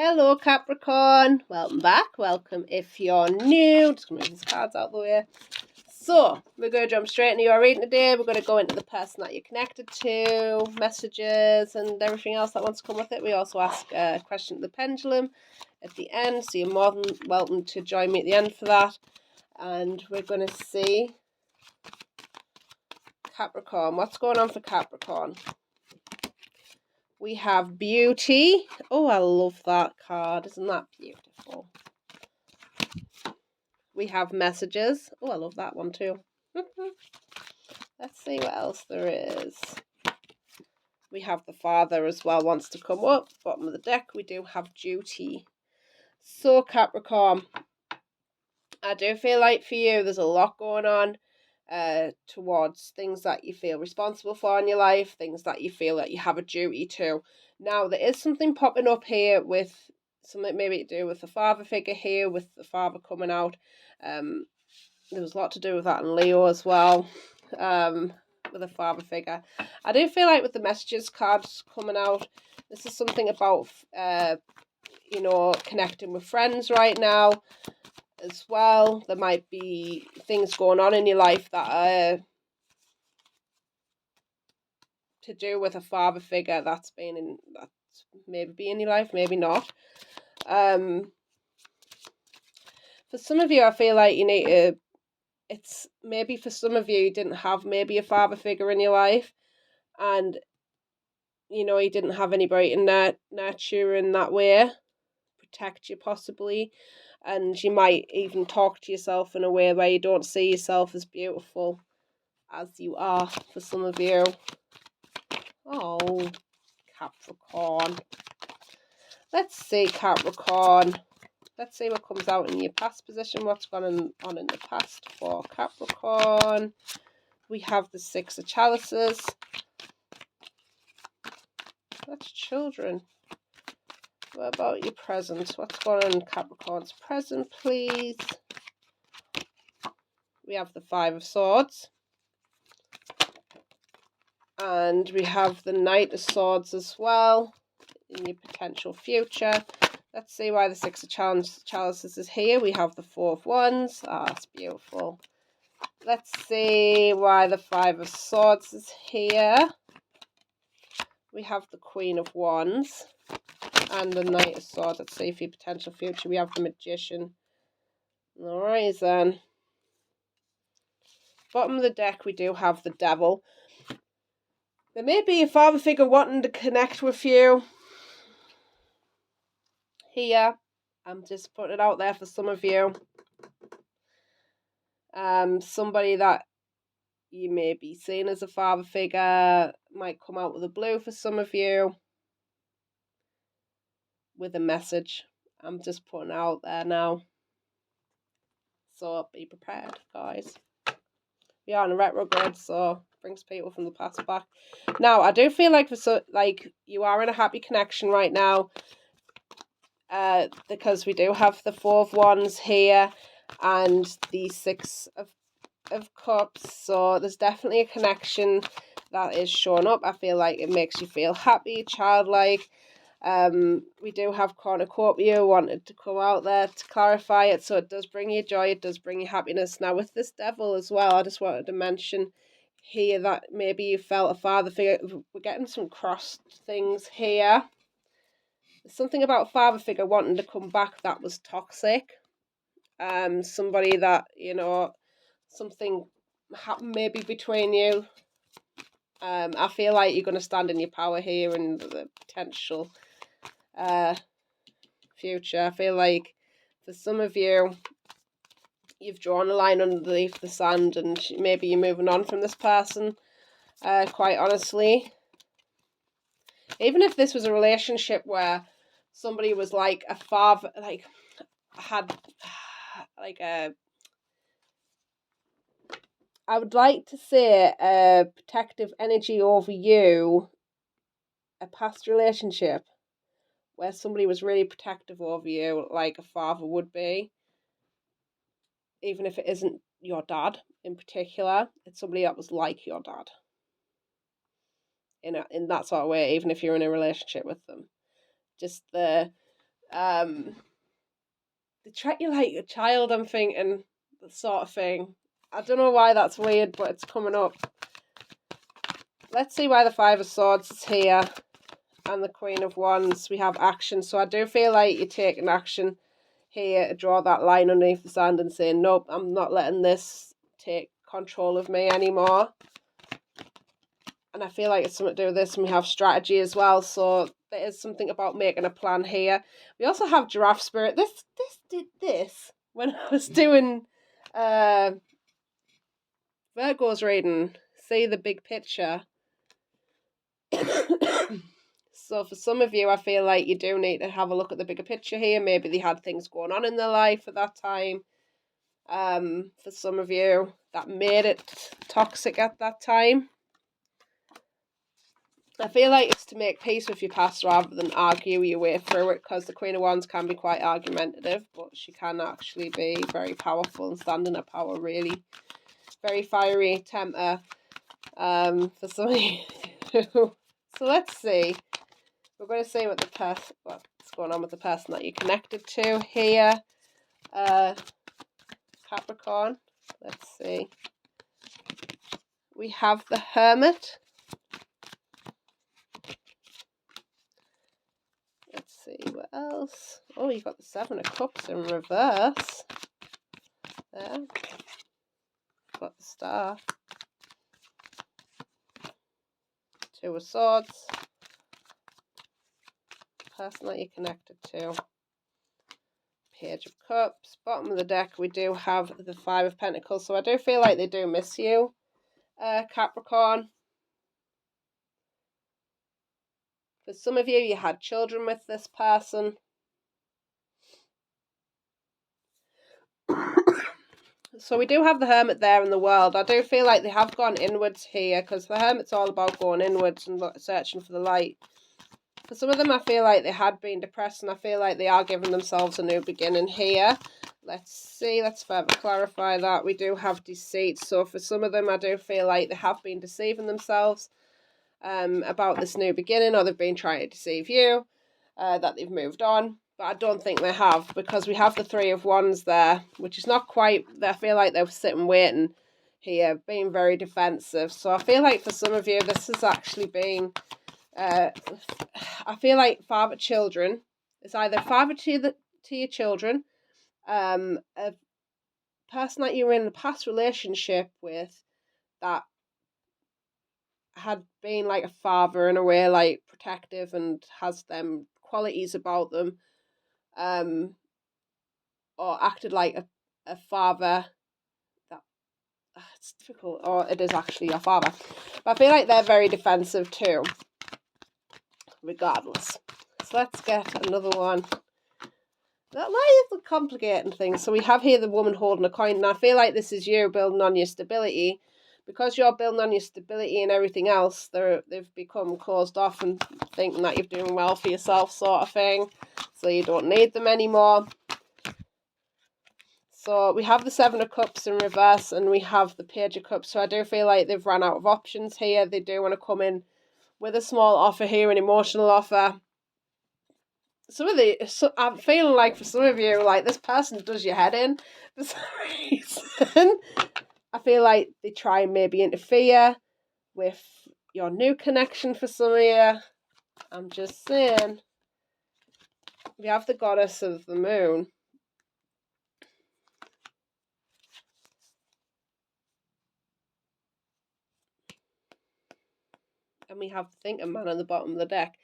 Hello Capricorn, welcome back, welcome if you're new. Just going to move these cards out of the way. So, we're going to jump straight into your reading today. We're going to go into the person that you're connected to, messages and everything else that wants to come with it. We also ask a question at the pendulum at the end, so you're more than welcome to join me at the end for that. And we're going to see Capricorn. What's going on for Capricorn? We have beauty. Oh, I love that card. Isn't that beautiful? We have messages. Oh, I love that one too. Let's see what else there is. We have the father as well, wants to come up. Bottom of the deck, we do have duty. So, Capricorn, I do feel like for you, there's a lot going on towards things that you feel responsible for in your life, things that you feel that you have a duty to. Now, there is something popping up here with something maybe to do with the father figure here, with the father coming out. There was a lot to do with that in Leo as well, with a father figure. I do feel like with the messages cards coming out, this is something about, connecting with friends right now as well. There might be things going on in your life that are to do with a father figure that's maybe be in your life, maybe not. For some of you, I feel like you need to. It's maybe for some of you didn't have maybe a father figure in your life, and you didn't have anybody to nurture in that way, protect you possibly, and you might even talk to yourself in a way where you don't see yourself as beautiful as you are for some of you. Oh, Capricorn. Let's see, Capricorn. Let's see what comes out in your past position. What's gone on in the past for Capricorn? We have the Six of Chalices. That's children. What about your present? What's going on in Capricorn's present, please? We have the Five of Swords. And we have the Knight of Swords as well in your potential future. Let's see why the Six of Chalices is here. We have the Four of Wands. Ah, that's beautiful. Let's see why the Five of Swords is here. We have the Queen of Wands and the Knight of Swords. Let's see for your potential future. We have the Magician. Alright then. Bottom of the deck, we do have the Devil. There may be a father figure wanting to connect with you here. I'm just putting it out there for some of you. Somebody that you may be seen as a father figure might come out with the blue for some of you with a message. I'm just putting it out there now. So be prepared, guys. We are in a retrograde, so brings people from the past back. Now, I do feel like you are in a happy connection right now. Because we do have the Four of Wands here and the Six of Cups, so there's definitely a connection that is showing up. I feel like it makes you feel happy, childlike. We do have cornucopia wanted to come out there to clarify it, so it does bring you joy, it does bring you happiness. Now with this Devil as well, I just wanted to mention here that maybe you felt a father figure. We're getting some crossed things here. There's something about a father figure wanting to come back that was toxic. Somebody that, something happened maybe between you. I feel like you're going to stand in your power here and the potential future. I feel like for some of you, you've drawn a line underneath the sand and maybe you're moving on from this person, quite honestly. Even if this was a relationship where somebody was like a father, like had like a, I would like to say a protective energy over you, a past relationship where somebody was really protective over you, like a father would be, even if it isn't your dad in particular, it's somebody that was like your dad in that sort of way, even if you're in a relationship with them. Just the They treat you like a child, I'm thinking, that sort of thing. I don't know why that's weird, but it's coming up. Let's see why the Five of Swords is here and the Queen of Wands. We have action. So I do feel like you're taking action here to draw that line underneath the sand and saying, nope, I'm not letting this take control of me anymore. And I feel like it's something to do with this, and we have strategy as well. So there is something about making a plan here. We also have Giraffe Spirit. This did this when I was doing Virgo's reading. See the big picture. So for some of you, I feel like you do need to have a look at the bigger picture here. Maybe they had things going on in their life at that time. For some of you, that made it toxic at that time. I feel like it's to make peace with your past rather than argue your way through it, because the Queen of Wands can be quite argumentative, but she can actually be very powerful and stand in her power, really. Very fiery temper for some of you. So let's see. We're going to see what's going on with the person that you're connected to here. Capricorn. Let's see. We have the Hermit. Let's see what else. Oh, you got the Seven of Cups in reverse. There. Got the Star. Two of Swords. Person that you're connected to. Page of Cups. Bottom of the deck, we do have the Five of Pentacles. So I do feel like they do miss you, Capricorn. For some of you, you had children with this person. So we do have the Hermit there in the world. I do feel like they have gone inwards here, because the Hermit's all about going inwards and searching for the light. For some of them, I feel like they had been depressed, and I feel like they are giving themselves a new beginning here. Let's see. Let's further clarify that. We do have deceit. So for some of them, I do feel like they have been deceiving themselves about this new beginning, or they've been trying to deceive you, that they've moved on. But I don't think they have, because we have the Three of Wands there, which is not quite, I feel like they're sitting waiting here, being very defensive. So I feel like for some of you, this has actually been, I feel like father children. It's either father to your children, a person that you were in a past relationship with that had been like a father in a way, like protective and has them qualities about them, or acted like a father that it's difficult, or it is actually your father. But I feel like they're very defensive too, regardless. So let's get another one. That is complicating things. So we have here the woman holding a coin, and I feel like this is you building on your stability. Because you're building on your stability and everything else, they've become closed off and thinking that you're doing well for yourself, sort of thing. So you don't need them anymore. So we have the Seven of Cups in reverse, and we have the Page of Cups. So I do feel like they've run out of options here. They do want to come in with a small offer here, an emotional offer. I'm feeling like for some of you, like this person does your head in for some reason. I feel like they try and maybe interfere with your new connection for some of you. I'm just saying. We have the Goddess of the Moon. And we have the Thinking Man on the bottom of the deck.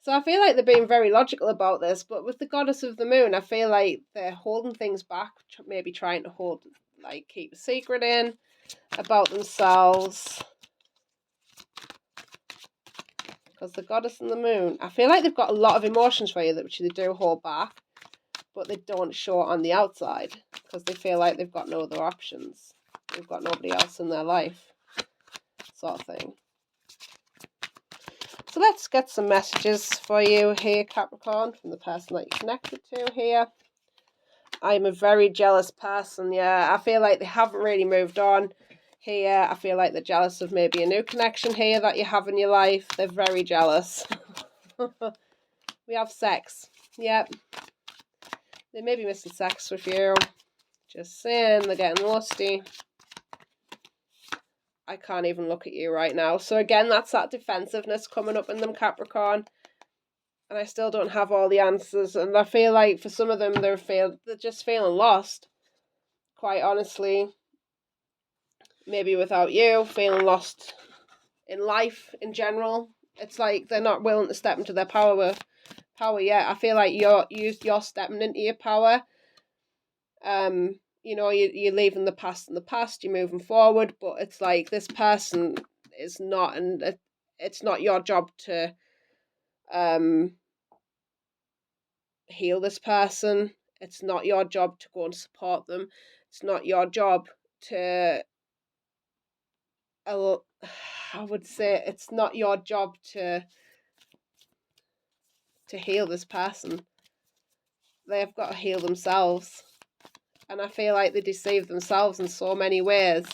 So I feel like they're being very logical about this, but with the Goddess of the Moon, I feel like they're holding things back, maybe trying to keep a secret in about themselves. Because the Goddess and the Moon, I feel like they've got a lot of emotions for you, which they do hold back, but they don't show it on the outside, because they feel like they've got no other options. They've got nobody else in their life, sort of thing. So let's get some messages for you here, Capricorn, from the person that you're connected to here. I'm a very jealous person, yeah. I feel like they haven't really moved on here. I feel like they're jealous of maybe a new connection here that you have in your life. They're very jealous. We have sex. Yep. They may be missing sex with you. Just saying, they're getting lusty. I can't even look at you right now. So again, that's that defensiveness coming up in them, Capricorn. And I still don't have all the answers. And I feel like for some of them, they're just feeling lost. Quite honestly. Maybe without you, feeling lost in life in general. It's like they're not willing to step into their power yet. I feel like you're stepping into your power. You know, you're leaving the past in the past, you're moving forward, but it's like this person is not, and it's not your job to heal this person. It's not your job to go and support them. It's not your job to I would say it's not your job to heal this person. They've got to heal themselves. And I feel like they deceive themselves in so many ways,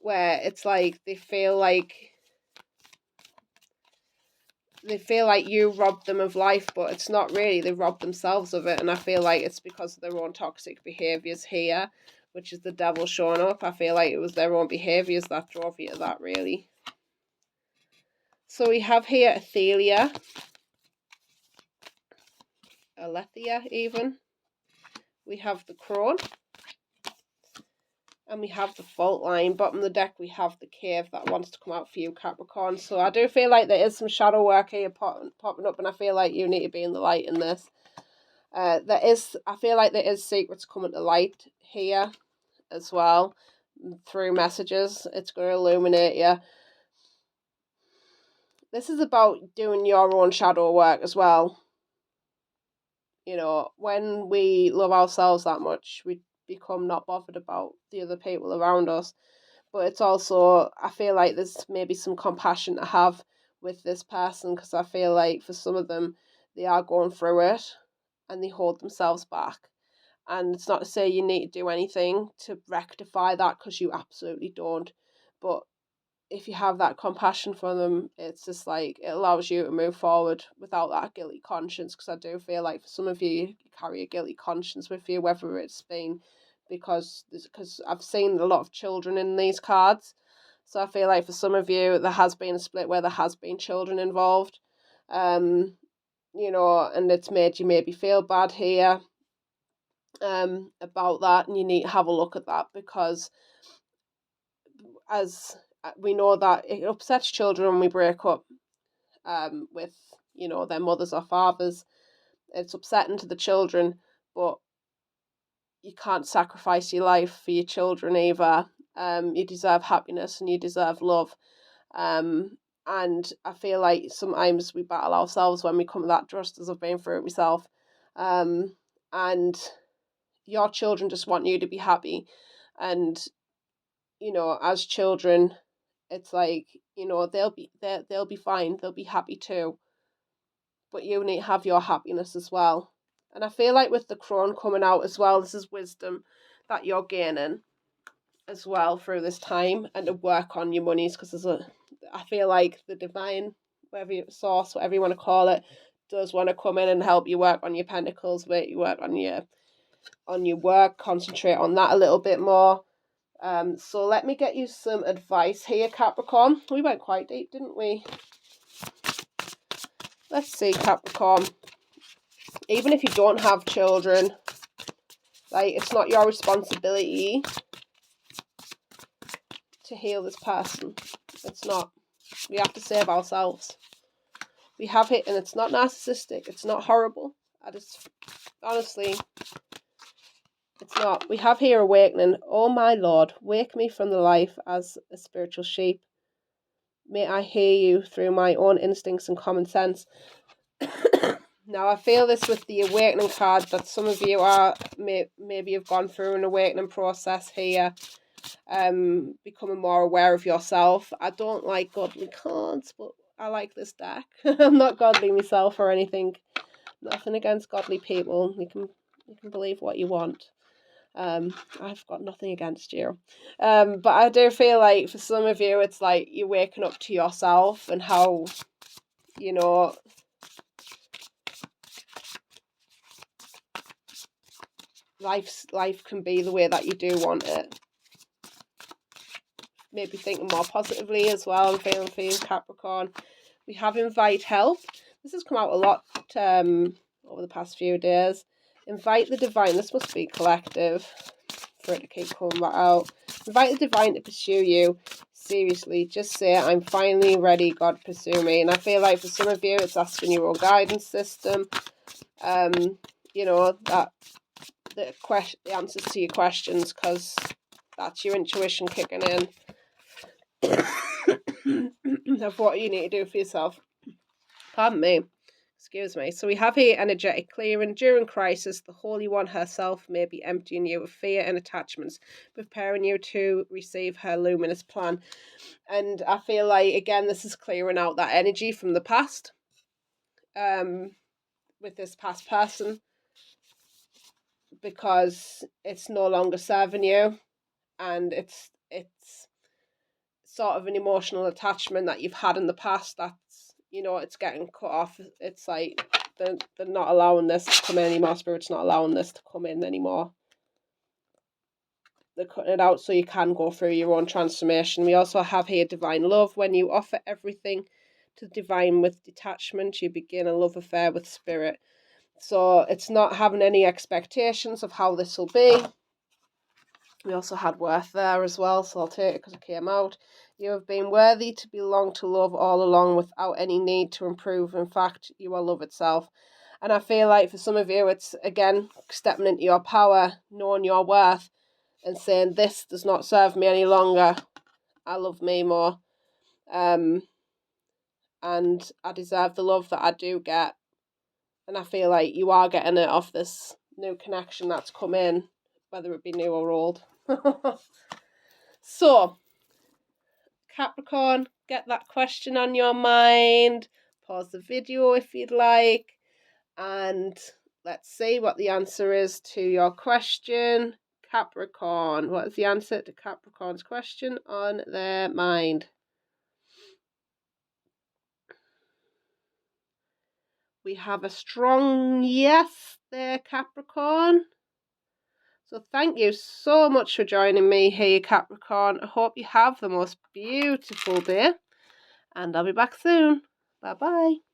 where it's like they feel like you robbed them of life, but it's not really. They robbed themselves of it. And I feel like it's because of their own toxic behaviours here, which is the devil showing up. I feel like it was their own behaviours that drove you to that, really. So we have here Athelia, Alethea even. We have the crone. And we have the fault line. Bottom of the deck, we have the cave that wants to come out for you, Capricorn. So I do feel like there is some shadow work here popping up, and I feel like you need to be in the light in this. I feel like there is secrets coming to light here as well through messages. It's going to illuminate you. This is about doing your own shadow work as well. You know, when we love ourselves that much, we become not bothered about the other people around us. But it's also, I feel like there's maybe some compassion to have with this person, because I feel like for some of them, they are going through it and they hold themselves back. And it's not to say you need to do anything to rectify that, because you absolutely don't. But if you have that compassion for them, it's just like it allows you to move forward without that guilty conscience. Because I do feel like for some of you, you carry a guilty conscience with you, whether it's been because I've seen a lot of children in these cards. So I feel like for some of you, there has been a split where there has been children involved. You know, and it's made you maybe feel bad here about that, and you need to have a look at that, because as we know that it upsets children when we break up with, you know, their mothers or fathers. It's upsetting to the children, but you can't sacrifice your life for your children either. You deserve happiness and you deserve love. And I feel like sometimes we battle ourselves when we come to that, just as I've been through it myself. And your children just want you to be happy. And, you know, as children, it's like, you know, they'll be fine, they'll be happy too, but you need to have your happiness as well. And I feel like with the crone coming out as well, this is wisdom that you're gaining as well through this time, and to work on your monies, because I feel like the divine, source, whatever you want to call it, does want to come in and help you work on your pentacles, make you work on your work, concentrate on that a little bit more. So let me get you some advice here, Capricorn. We went quite deep, didn't we? Let's see, Capricorn. Even if you don't have children, like, it's not your responsibility to heal this person. It's not. We have to save ourselves. We have it, and it's not narcissistic. It's not horrible. Honestly, it's not. We have here awakening. Oh my Lord, wake me from the life as a spiritual sheep. May I hear you through my own instincts and common sense. Now, I feel this with the awakening card, that some of you maybe have gone through an awakening process here, becoming more aware of yourself. I don't like godly cards, but I like this deck. I'm not godly myself or anything. Nothing against godly people. You can believe what you want. I've got nothing against you. But I do feel like for some of you, it's like you're waking up to yourself and how, you know, life can be the way that you do want it. Maybe thinking more positively as well and feeling for you, Capricorn. We have invite help. This has come out a lot over the past few days. Invite the divine. This must be collective for it to keep coming back out. Invite the divine to pursue you. Seriously, just say, I'm finally ready, God, pursue me. And I feel like for some of you, it's asking your own guidance system. You know, that the answers to your questions, because that's your intuition kicking in of what you need to do for yourself. Pardon me. Excuse me. So we have here energetic clearing. During crisis, the Holy One herself may be emptying you of fear and attachments, preparing you to receive her luminous plan. And I feel like, again, this is clearing out that energy from the past with this past person, because it's no longer serving you, and it's sort of an emotional attachment that you've had in the past that's, you know, it's getting cut off. It's like they're not allowing this to come in anymore. Spirit's not allowing this to come in anymore. They're cutting it out so you can go through your own transformation. We also have here divine love. When you offer everything to the divine with detachment, you begin a love affair with spirit. So it's not having any expectations of how this will be. We also had worth there as well, so I'll take it because it came out. You have been worthy to belong to love all along without any need to improve. In fact, you are love itself. And I feel like for some of you, it's, again, stepping into your power, knowing your worth, and saying, this does not serve me any longer. I love me more. And I deserve the love that I do get. And I feel like you are getting it off this new connection that's come in, whether it be new or old. So, Capricorn, get that question on your mind. Pause the video if you'd like. And let's see what the answer is to your question. Capricorn, what is the answer to Capricorn's question on their mind? We have a strong yes there, Capricorn. So thank you so much for joining me here, Capricorn. I hope you have the most beautiful day, and I'll be back soon. Bye-bye.